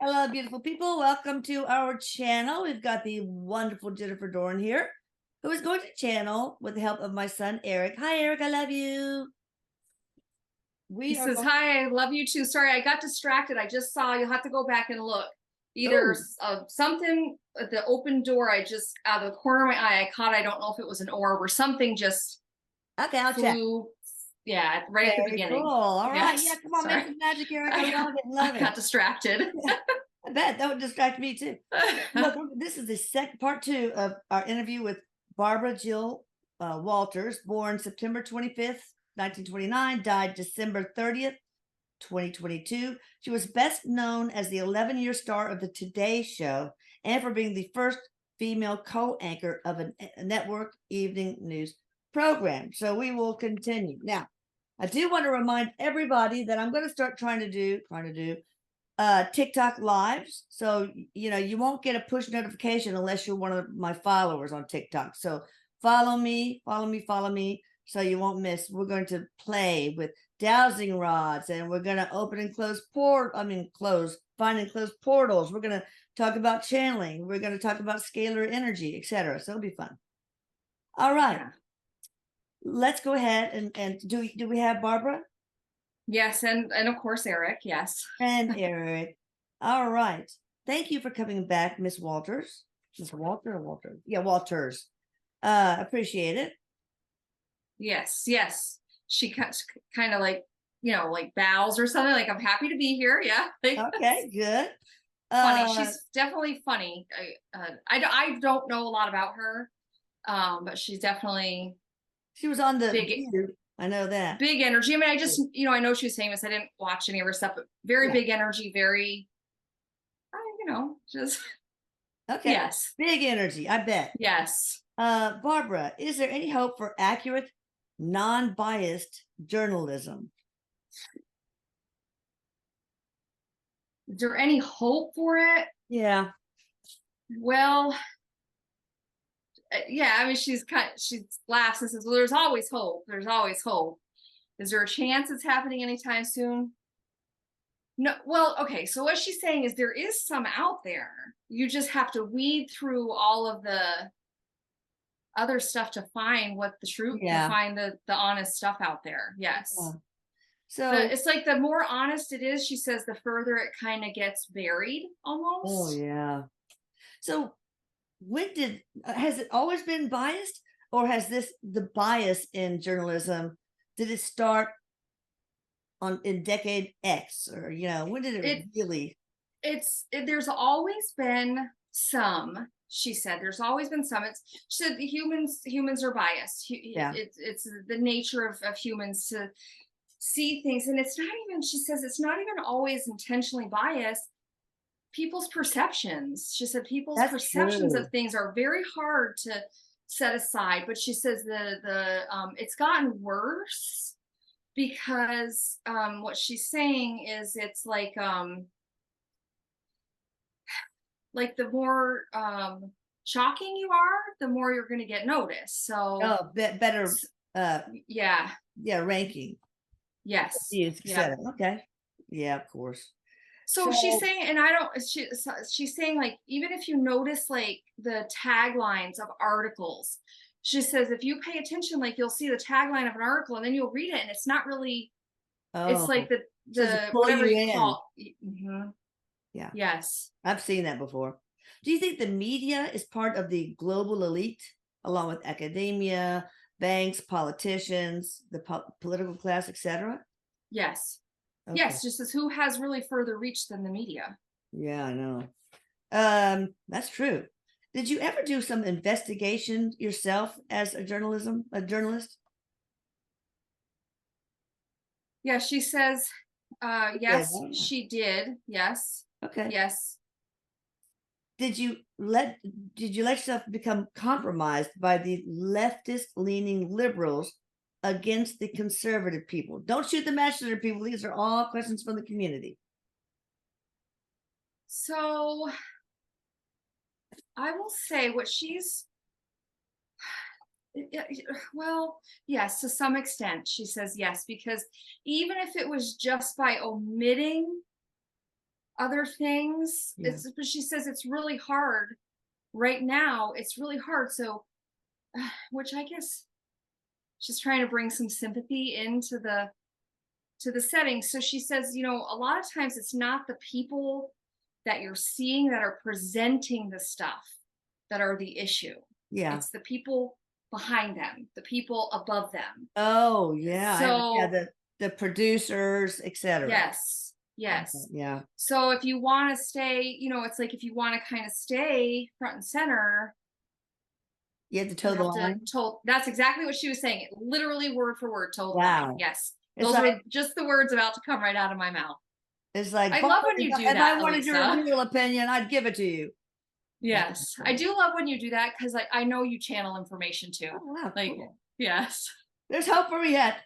Hello, beautiful people. Welcome to our channel. We've got the wonderful Jennifer Dorn here, who is going to channel with the help of my son, Eric. Hi, Eric. I love you. He says, hi, I love you too. Sorry, I got distracted. I just saw, you'll have to go back and look. Either something at the open door, I just, out of the corner of my eye, I caught, I don't know if it was an orb or something just Okay, I'll check. Yeah, right at the beginning. Cool. All right. Yes. Yeah, come on, Sorry. make some magic, Eric. I love it. Love I it. got distracted. I bet that would distract me too. Look, this is the second part 2 of our interview with Barbara Jill Walters, born September 25th, 1929, died December 30th, 2022. She was best known as the 11-year star of the Today Show and for being the first female co-anchor of a network evening news program. So we will continue. Now, I do want to remind everybody that I'm going to start trying to do TikTok lives. So, you won't get a push notification unless you're one of my followers on TikTok. So follow me, so you won't miss. We're going to play with dowsing rods, and we're going to open and close find and close portals. We're going to talk about channeling. We're going to talk about scalar energy, etc. So it'll be fun. All right. Yeah. Let's go ahead and do we have Barbara? Yes, and of course Eric, yes. And Eric. All right. Thank you for coming back, Miss Walters. Miss Walter or Walter? Yeah, Walters. Appreciate it. Yes. She kind of like, like bows or something, like I'm happy to be here. Yeah. Okay, good. Funny. She's definitely funny. I don't know a lot about her, but she's definitely. She was on the big. I know that. Big energy. I mean, I just, I know she was famous. I didn't watch any of her stuff, but very big energy, very, just. Okay. Yes. Big energy, I bet. Yes. Barbara, is there any hope for accurate, non-biased journalism? Is there any hope for it? Yeah. Well, yeah, I mean, she laughs and says, well, there's always hope. There's always hope. Is there a chance it's happening anytime soon? No. Well, okay. So what she's saying is there is some out there. You just have to weed through all of the other stuff to find what the truth, to find the honest stuff out there. Yes. Yeah. So it's like the more honest it is, she says, the further it kind of gets buried almost. Oh, yeah. So has it always been biased, or has the bias in journalism, did it start in decade X, or when did it really? There's always been some. She said there's always been some. She said humans are biased. Yeah. It's the nature of humans to see things, and it's not even. She says it's not even always intentionally biased. People's perceptions. She said people's perceptions of things are very hard to set aside. But she says it's gotten worse because what she's saying is it's like the more shocking you are, the more you're going to get noticed. So better. Yeah. Ranking. Yes. Yeah. Okay. Yeah, of course. So she's saying, and she's saying, like, even if you notice like the taglines of articles, she says, if you pay attention, like you'll see the tagline of an article and then you'll read it and it's not really, it's like the whatever you call. Mm-hmm. Yeah. Yes. I've seen that before. Do you think the media is part of the global elite, along with academia, banks, politicians, the political class, etc.? Yes. Okay. Yes, just as who has really further reach than the media. Yeah, I know. That's true. Did you ever do some investigation yourself as a journalist? Yeah, she says, yes, she did. Yes. Okay. Yes. Did you let yourself become compromised by the leftist leaning liberals against the conservative people? Don't shoot the messenger, people. These are all questions from the community. So I will say what she's, well, yes, to some extent, she says yes, because even if it was just by omitting other things. Yeah. But she says it's really hard right now. It's really hard. So, which I guess she's trying to bring some sympathy into the setting. So she says, a lot of times it's not the people that you're seeing that are presenting the stuff that are the issue. Yeah. It's the people behind them, the people above them. Oh, yeah. So The producers, etc. yes. Yeah. So if you want to stay, it's like if you want to kind of stay front and center, You have to toe the line. That's exactly what she was saying. Literally word for word, toe the line. Yes. It's Those were just the words about to come right out of my mouth. It's like, I love when you do that. If I wanted Elisa. your real opinion, I'd give it to you. Yes, I do love when you do that because I know you channel information too. Oh, wow, like, cool. Yes. There's hope for me yet.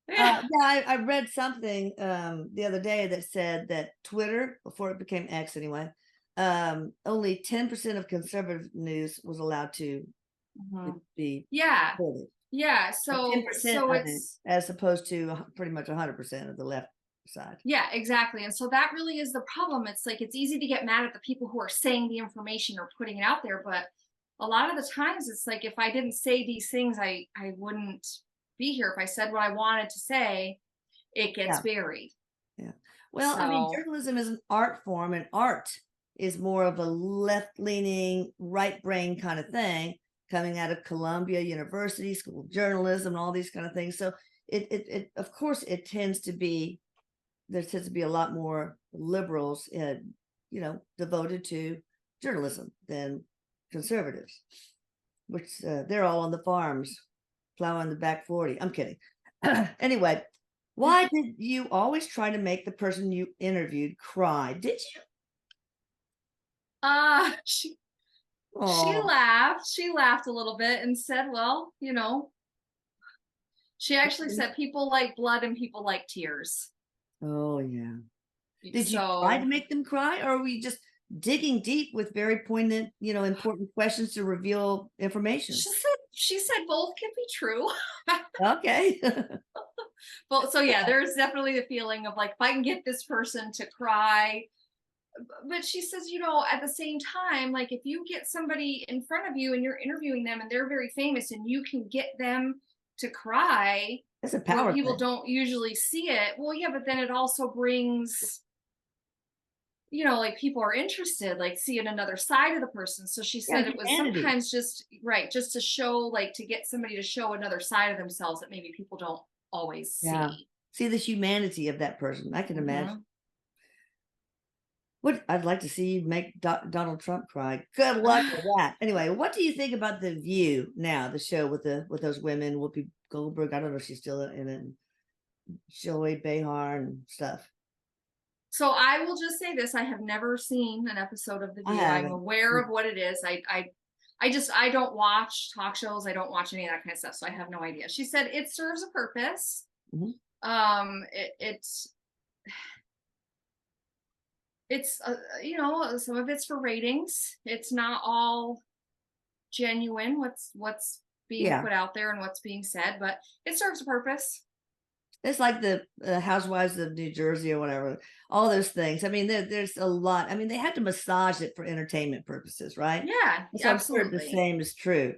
Yeah. I read something the other day that said that Twitter, before it became X anyway, only 10% of conservative news was allowed to be reported. Yeah. So 10%, it's as opposed to pretty much 100% of the left side. Yeah, exactly. And so that really is the problem. It's like it's easy to get mad at the people who are saying the information or putting it out there, but a lot of the times it's like if I didn't say these things, I wouldn't be here. If I said what I wanted to say, it gets buried. Yeah. Well, I mean, journalism is an art form, and art is more of a left-leaning, right-brain kind of thing, coming out of Columbia University School of Journalism and all these kind of things. So it of course there tends to be a lot more liberals devoted to journalism than conservatives, which they're all on the farms plowing the back 40. I'm kidding. Anyway, why did you always try to make the person you interviewed cry? Did you? She laughed. She laughed a little bit and said, well, she actually said people like blood and people like tears. Oh, yeah. Did you try to make them cry, or were you just digging deep with very poignant, important questions to reveal information? She said both can be true. Okay. Well, so yeah, there's definitely the feeling of like, if I can get this person to cry. But she says, at the same time, like if you get somebody in front of you and you're interviewing them and they're very famous and you can get them to cry, that's a power people thing. Don't usually see it. Well, yeah, but then it also brings, like people are interested, like seeing another side of the person. So she said it was sometimes just to show, like to get somebody to show another side of themselves that maybe people don't always see the humanity of that person. I can imagine. What I'd like to see you make Donald Trump cry. Good luck with that. Anyway, what do you think about The View now? The show with those women, Whoopi Goldberg. I don't know if she's still in it. Joy Behar and stuff. So I will just say this: I have never seen an episode of The View. I'm aware of what it is. I don't watch talk shows. I don't watch any of that kind of stuff, so I have no idea. She said it serves a purpose. It's some of it's for ratings. It's not all genuine what's being put out there and what's being said, but it serves a purpose. It's like the Housewives of New Jersey or whatever, all those things. I mean, there's a lot. I mean, they have to massage it for entertainment purposes, right? Yeah, so absolutely. I'm sure the same is true.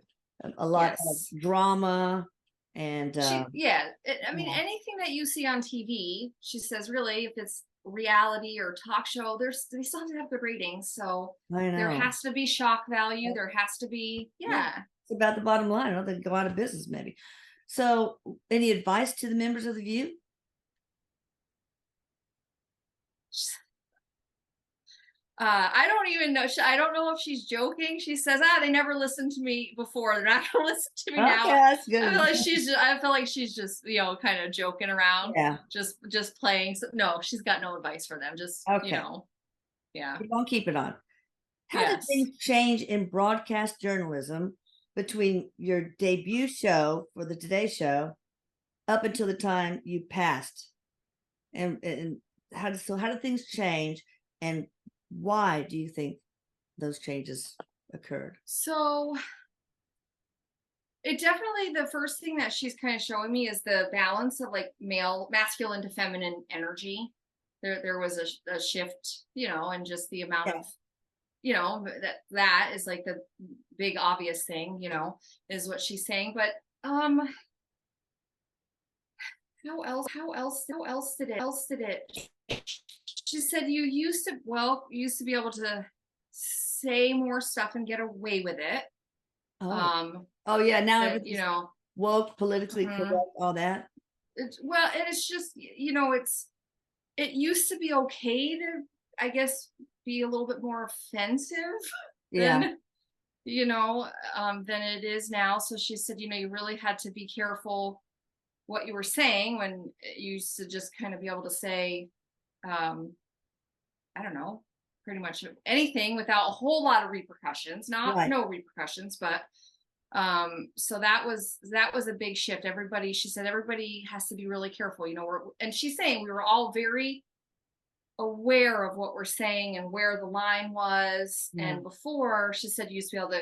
A lot of drama and I mean, anything that you see on TV, she says, really, if it's reality or talk show, they still have to have good ratings. So there has to be shock value. There has to be, it's about the bottom line. I don't think they go out of business, maybe. So, any advice to the members of The View? I don't even know. I don't know if she's joking. She says, they never listened to me before. They're not going to listen to me now. That's good. I feel like she's just, kind of joking around. Yeah. Just playing. So, no, she's got no advice for them. Just, yeah. We're going to keep it on. How did things change in broadcast journalism between your debut show for the Today Show up until the time you passed? And how did things change, and why do you think those changes occurred? So it definitely, the first thing that she's kind of showing me is the balance of like masculine to feminine energy. there was a shift, and just the amount Yeah. of, that is like the big obvious thing, is what she's saying. But how else did it? She said you used to be able to say more stuff and get away with it. Oh yeah, now That, everything's woke, politically correct, all that. and it's just, it used to be okay to, I guess, be a little bit more offensive Yeah. than, than it is now. So she said, you really had to be careful what you were saying when you used to just kind of be able to say, I don't know, pretty much anything without a whole lot of repercussions, no repercussions, but so that was a big shift. She said everybody has to be really careful, and she's saying we were all very aware of what we're saying and where the line was. Yeah. And before, she said you used to be able to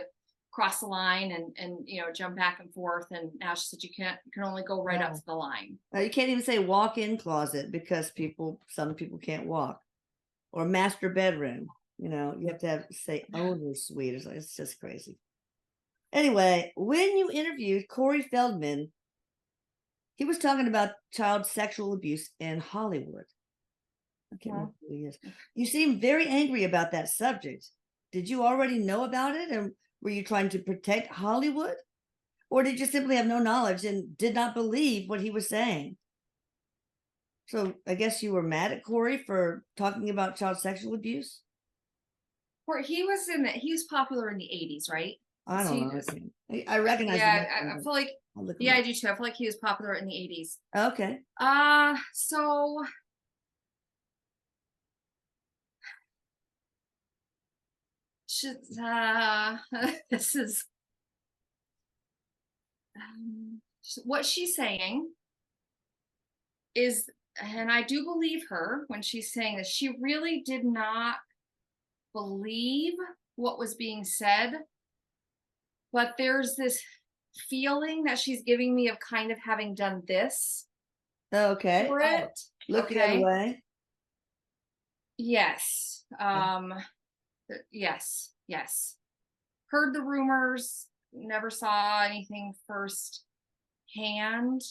cross the line and jump back and forth, and now she said you can only go right up to the line. You can't even say walk-in closet because some people can't walk, or master bedroom. You have to say owner suite. It's just crazy. Anyway, when you interviewed Corey Feldman, he was talking about child sexual abuse in Hollywood. I can't remember who he is. You seem very angry about that subject. Did you already know about it, and were you trying to protect Hollywood? Or did you simply have no knowledge and did not believe what he was saying? So I guess you were mad at Corey for talking about child sexual abuse? He was popular in the 80s, right? I don't know. I recognize I feel like, I do too. I feel like he was popular in the 80s. Okay. So this is what she's saying is, and I do believe her when she's saying this, she really did not believe what was being said, but there's this feeling that she's giving me of kind of having done this for it. Look the other way. Yes. Yes. Heard the rumors, never saw anything first hand,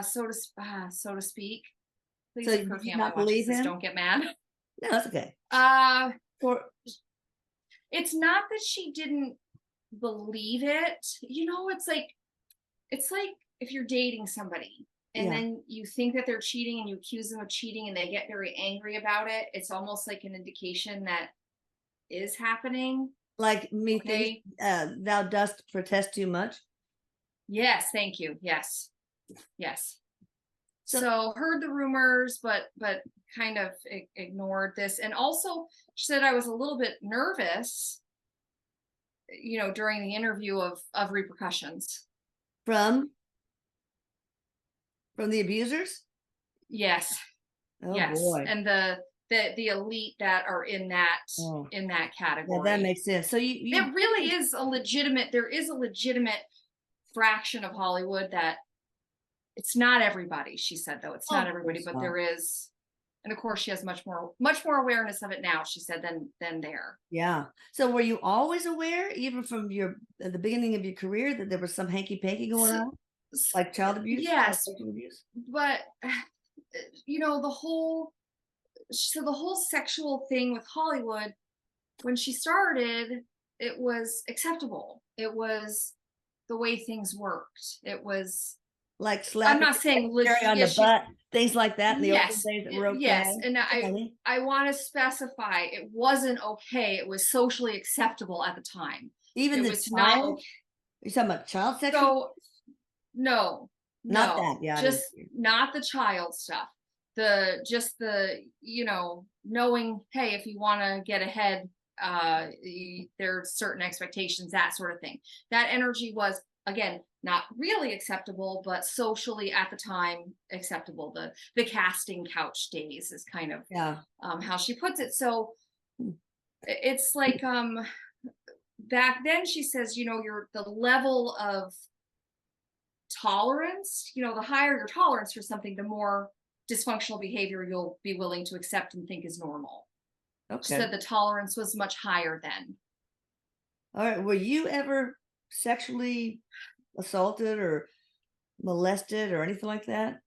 so to speak. Please, if her family watches this, don't get mad. No, that's okay. It's not that she didn't believe it. It's like if you're dating somebody and then you think that they're cheating and you accuse them of cheating and they get very angry about it. It's almost like an indication that is happening. Like me think thou dost protest too much. Yes, thank you. Yes. So heard the rumors, but kind of ignored this. And also she said I was a little bit nervous, during the interview of repercussions. From the abusers? Yes. Oh, yes. boy. And the elite that are in that category. Yeah, that makes sense. So it really is there is a legitimate fraction of Hollywood that it's not everybody, she said, though. It's not everybody, but there is. And of course she has much more awareness of it now, she said, than there. Yeah. So were you always aware, even from the beginning of your career, that there was some hanky-panky going on? Like child abuse? Yes. Child abuse? But the whole sexual thing with Hollywood, when she started, it was acceptable. It was the way things worked. It was like slapping. I'm not saying on the butt, things like that. In the old days that were okay. Yes, and I want to specify it wasn't okay. It was socially acceptable at the time. Even it was not okay. You're talking about child sexual? No, not that. Yeah, just not the child stuff. Just the knowing, hey, if you want to get ahead, there are certain expectations, that sort of thing. That energy was, again, not really acceptable, but socially at the time acceptable. The casting couch days is kind of how she puts it. So it's like back then, she says, the level of tolerance, the higher your tolerance for something, the more dysfunctional behavior you'll be willing to accept and think is normal. She Okay. said the tolerance was much higher then. All right. Were you ever sexually assaulted or molested or anything like that?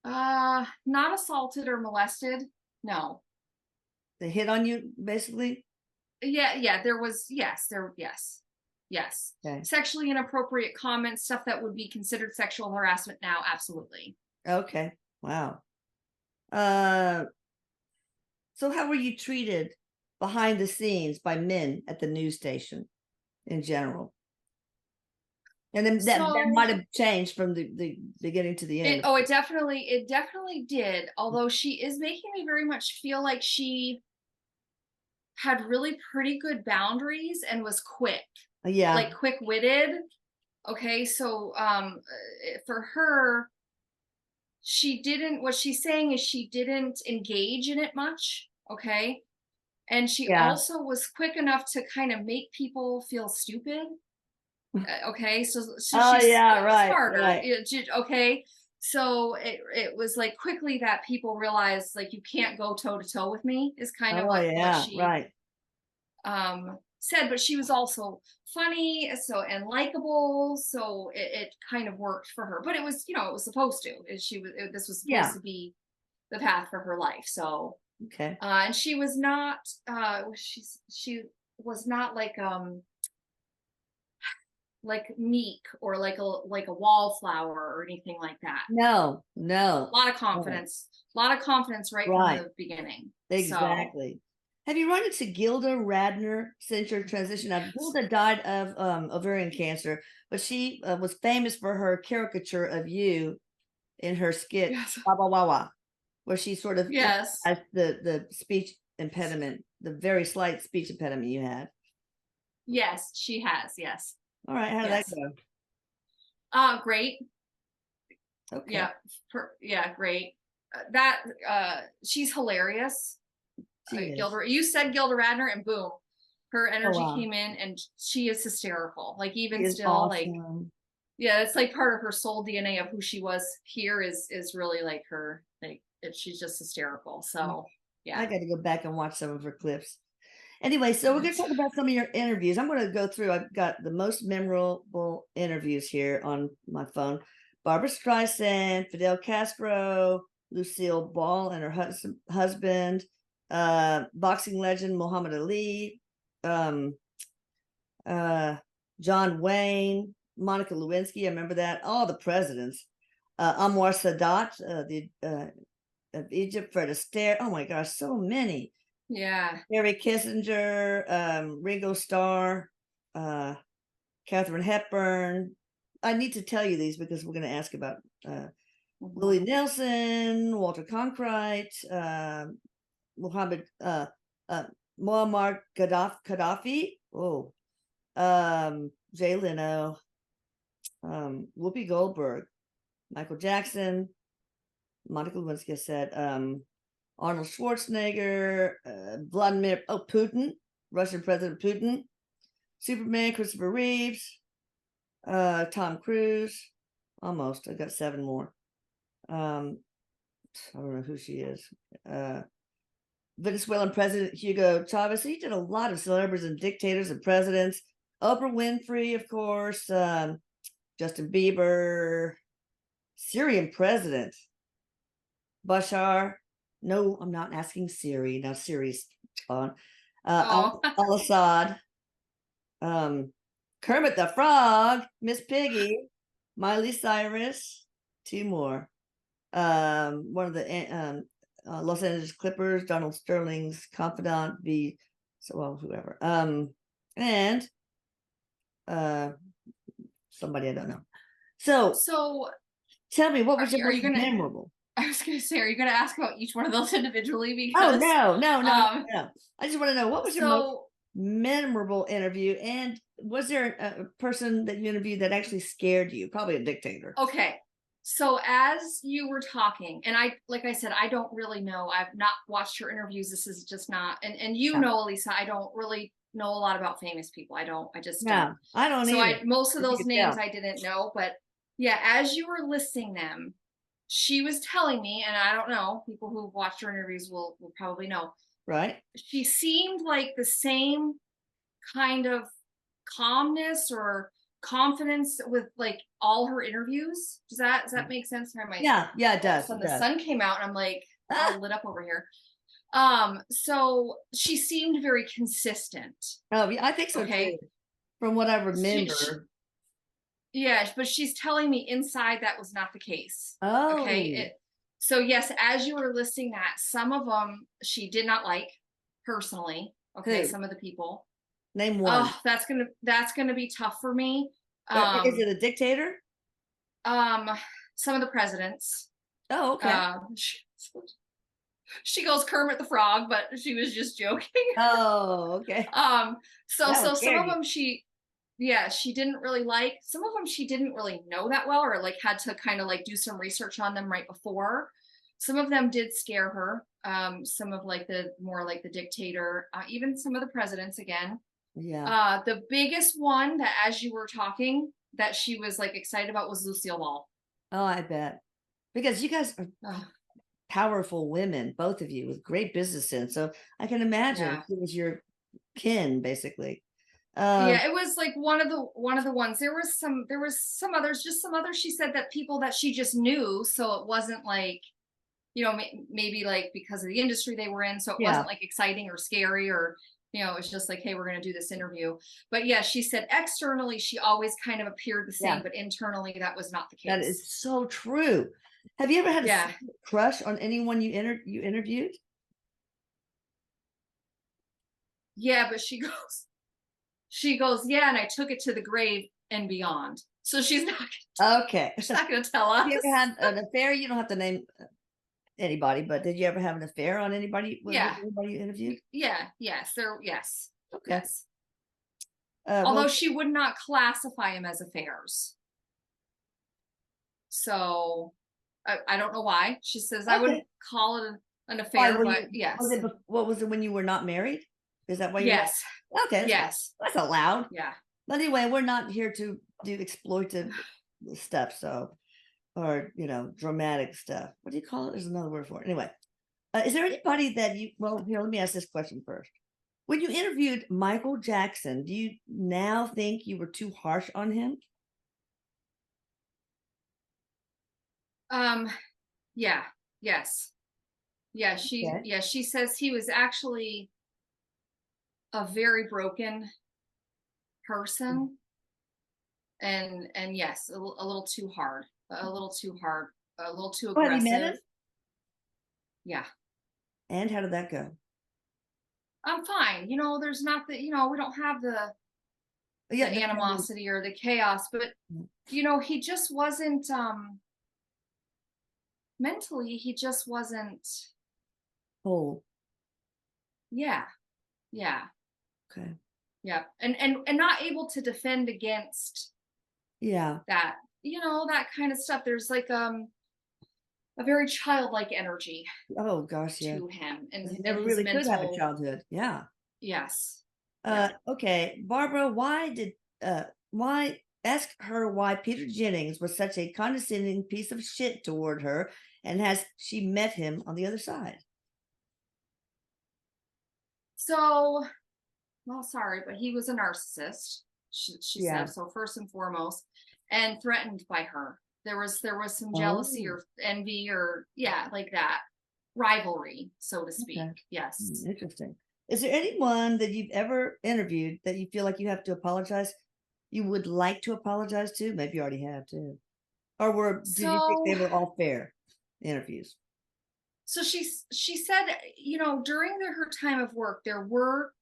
Not assaulted or molested. No. They hit on you, basically? Yeah, there was, yes. Okay. Sexually inappropriate comments, stuff that would be considered sexual harassment now, absolutely. Okay. Wow. Uh, so how were you treated behind the scenes by men at the news station in general? And then that So might have changed from the beginning to the end. it definitely did. Although she is making me very much feel like she had really pretty good boundaries and was quick, Yeah. like quick-witted. Okay, so for her, what she's saying is she didn't engage in it much. Okay, and she Yeah. also was quick enough to kind of make people feel stupid. Okay, so Oh, she's yeah, right, smarter. right. Okay, so it was like quickly that people realized like you can't go toe to toe with me is kind of Oh, what yeah, she right. said. But she was also funny, and likable, so it kind of worked for her. But it was, it was supposed to. This was supposed Yeah. to be the path for her life. So Okay. and she was not she was not like meek or like a wallflower or anything like that. No, A no. lot of Right. confidence, right from Right. the beginning. Exactly. Have you run into Gilda Radner since your transition? Now, Gilda died of ovarian cancer, but she was famous for her caricature of you in her skit, Yes. Wah, wah, wah, wah, where she sort of Yes. the speech impediment, the very slight speech impediment you had. Yes, she has. Yes. All right. How did Yes. that Great. go? Okay. Yeah. Great. She's hilarious. Gilda, you said Gilda Radner, and boom, her energy came in, and she is hysterical. Like even still, like it's like part of her soul DNA of who she was here is really like her. Like she's just hysterical. So yeah, I got to go back and watch some of her clips. Anyway, so we're going to talk about some of your interviews. I'm going to go through. I've got the most memorable interviews here on my phone. Barbra Streisand, Fidel Castro, Lucille Ball and her husband, boxing legend Muhammad Ali, John Wayne, Monica Lewinsky. I remember that. All the presidents. Anwar Sadat, of Egypt, Fred Astaire. Oh my gosh, so many. Yeah. Harry Kissinger, Ringo Starr, Katharine Hepburn. I need to tell you these because we're going to ask about Willie Nelson, Walter Cronkite, Muammar Gaddafi. Oh, Jay Leno, Whoopi Goldberg, Michael Jackson, Monica Lewinsky said, Arnold Schwarzenegger, Vladimir Putin, Russian President Putin, Superman, Christopher Reeves, Tom Cruise. Almost. I got 7 more. I don't know who she is. Venezuelan President Hugo Chavez. He did a lot of celebrities and dictators and presidents. Oprah Winfrey, of course. Justin Bieber. Syrian president Bashar. No, I'm not asking Siri. Now Siri's on. Al-Assad. Kermit the Frog, Miss Piggy, Miley Cyrus, 2 more. One of the Los Angeles Clippers, Donald Sterling's confidant, whoever. And somebody I don't know. So tell me, what was your most memorable? I was going to say, are you going to ask about each one of those individually? Because no. I just want to know, what was your most memorable interview, and was there a person that you interviewed that actually scared you? Probably a dictator. Okay, so as you were talking, and like I said, I don't really know. I've not watched your interviews. This is just not, and know, Lisa, I don't really know a lot about famous people. I just don't. I don't so either. Most of those names I didn't know, but yeah, as you were listing them, she was telling me, and I don't know, people who've watched her interviews will probably know, Right. she seemed like the same kind of calmness or confidence with like all her interviews. Does that make sense? Sorry, my Yeah. Yeah, it all of a does. sudden It the does. sun came out and I'm like Ah, all lit up over here. So she seemed very consistent. oh, yeah, I think so too. Okay. From what I She remember. yeah, but she's telling me inside that was not the case. Okay. Oh, So yes, as you were listing that, some of them she did not like personally. Okay, who? some of the people. Name one. Oh, that's gonna be tough for me. Is Um, it a dictator? um, some of the presidents. Oh, okay. She goes Kermit the Frog, but she was just joking. Oh, okay. um, so That one so some scared of you. them she didn't really like. Some of them she didn't really know that well, or like had to kind of like do some research on them right before. Some of them did scare her. Some of like the more like the dictator, even some of the presidents again. Yeah. The biggest one that as you were talking that she was like excited about was Lucille Ball. Oh, I bet. Because you guys are Ugh, powerful women, both of you, with great business sense. So I can imagine yeah. it was your kin, basically. Um, Yeah, it was like one of the ones. There was some others, just some others she said that people that she just knew, so it wasn't like, maybe like because of the industry they were in, so it yeah, wasn't like exciting or scary or it's just like, hey, we're going to do this interview. But yeah, she said externally she always kind of appeared the yeah, same, but internally that was not the that is case. so true. Have you ever had a Yeah. secret crush on anyone you interviewed? Yeah, but she goes, yeah, and I took it to the grave and beyond. So she's not Okay. she's not going to tell Have you ever us. had an affair? You don't have to name anybody, but did you ever have an affair on anybody with Yeah. anybody you interviewed? Yeah, yes. Okay. Yes. Well, Although she would not classify him as affairs. So I don't know why. She says I okay. wouldn't call it an Why affair, were but you? Was yes. it? What was it when you were not married? Is that why you were? Yes. Okay, that's fine. Yes. That's allowed. Yeah. But anyway, we're not here to do exploitive stuff, so or dramatic stuff. What do you call it? There's another word for it. Anyway, is there anybody that you? Well, here, let me ask this question first. When you interviewed Michael Jackson, do you now think you were too harsh on him? Um yeah. Yes. Yeah, Okay. she says he was actually a very broken person, and yes, a little too hard, a little too hard, a little too Oh, have you met him? aggressive. Yeah. And how did that go? I'm fine. There's not we don't have the Yeah, no, tell me. animosity or the chaos, but he just wasn't mentally, he just wasn't. Oh, Yeah. Yeah. okay. Yeah. And not able to defend against Yeah. that, that kind of stuff. There's like a very childlike energy Oh gosh, yeah. to him, 'Cause you and never his really could have a mental. childhood. Yeah. Yes. Yeah. Okay, Barbara, why ask her why Peter Jennings was such a condescending piece of shit toward her, and has she met him on the other side? So, well, sorry, but he was a narcissist. She said Yeah. so, first and foremost, and threatened by her. There was some jealousy Oh, or envy or, yeah, like that rivalry, so to speak. okay. Yes. Interesting. Is there anyone that you've ever interviewed that you feel like you have to apologize? You would like to apologize to? Maybe you already have too. Or did you think So they were all fair interviews? so she said, during her time of work, there were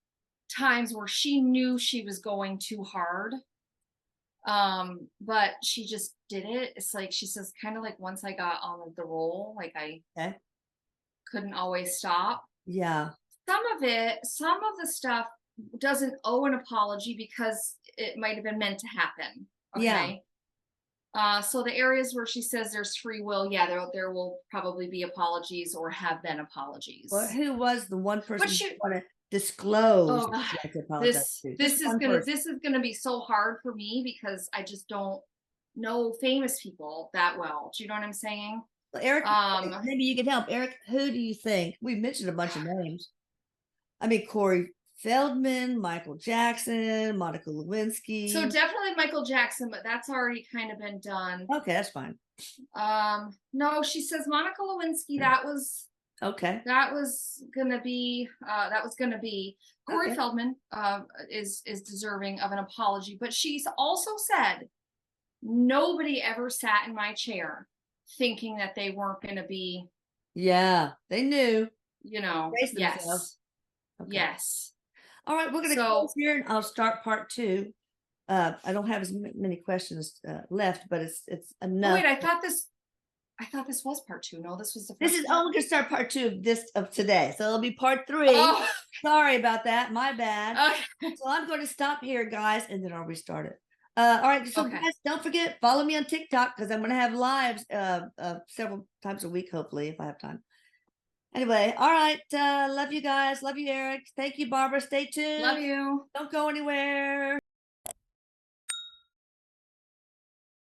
times where she knew she was going too hard. But she just did it. It's like she says, kind of like once I got on the roll, like I Okay. couldn't always stop. Yeah. Some of the stuff doesn't owe an apology because it might have been meant to happen. Yeah. Okay. So the areas where she says there's free will, yeah, there will probably be apologies or have been Well, apologies. who was the one But person you she, want to disclose oh that God, you like to apologize this to? Just this is one gonna person. this is gonna be so hard for me because I just don't know famous people that well. Do you know what I'm saying? Well, Eric, Um, maybe you can help. Eric, who do you think? We mentioned a bunch of names. I mean, Corey Feldman, Michael Jackson, Monica Lewinsky. so definitely Michael Jackson, but that's already kind of been done. Okay, that's fine. No, she says Monica Lewinsky. That was Okay. gonna be Corey Okay. Feldman is deserving of an apology, but she's also said nobody ever sat in my chair thinking that they weren't gonna be, Yeah, they knew. Brace yes. themselves. Okay. Yes. All right, we're gonna close here and I'll start part 2. I don't have as many questions left, but it's Oh, enough. wait, I thought this was part 2. No, this was the first. We're gonna start part 2 of today. So it'll be part 3. Oh. Sorry about that. My bad. Okay. So I'm going to stop here, guys, and then I'll restart it. All right. So Okay. guys, don't forget, follow me on TikTok because I'm going to have lives several times a week, hopefully, if I have time. Anyway, all right. Love you guys. Love you, Eric. Thank you, Barbara. Stay tuned. Love you. Don't go anywhere.